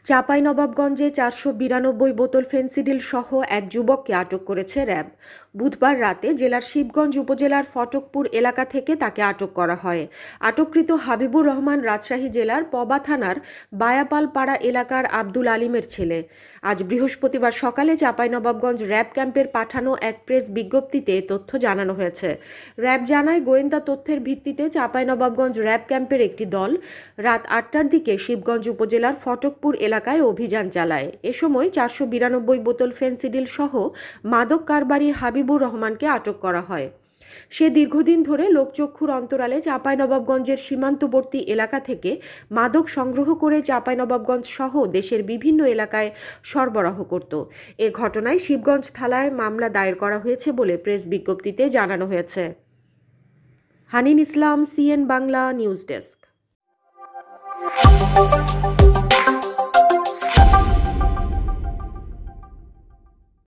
চাঁপাইনবাবগঞ্জে 492 বোতল ফেনসিডিল সহ এক যুবককে আটক করেছে র্যাব। বুধবার রাতে জেলার শিবগঞ্জ উপজেলার ফটকপুর এলাকা থেকে তাকে আটক করা হয়। আটককৃত হাবিবুর রহমান রাজশাহী জেলার পবা থানার বায়াপালপাড়া এলাকার আব্দুল আলিমের ছেলে। আজ বৃহস্পতিবার সকালে চাঁপাইনবাবগঞ্জ র্যাব ক্যাম্পের পাঠানো এক প্রেস বিজ্ঞপ্তিতে তথ্য জানানো হয়েছে। র্যাব জানায়, গোয়েন্দা তথ্যের ভিত্তিতে চাঁপাইনবাবগঞ্জ র্যাব ক্যাম্পের একটি দল রাত 8টার দিকে শিবগঞ্জ উপজেলার ফটকপুর এলাকায় অভিযান চালায়। এ সময় 492 বোতল ফেনসিডিল সহ মাদক কারবারি হাবিবুর রহমানকে আটক করা হয়। সে দীর্ঘদিন ধরে লোকচক্ষুর অন্তরালে চাঁপাইনবাবগঞ্জের সীমান্তবর্তী এলাকা থেকে মাদক সংগ্রহ করে চাঁপাইনবাবগঞ্জ সহ দেশের বিভিন্ন এলাকায় সরবরাহ করত। এ ঘটনায় শিবগঞ্জ থানায় মামলা দায়ের করা হয়েছে বলে প্রেস বিজ্ঞপ্তিতে জানানো হয়েছে। হানিন ইসলাম, সিএন বাংলা নিউজ ডেস্ক।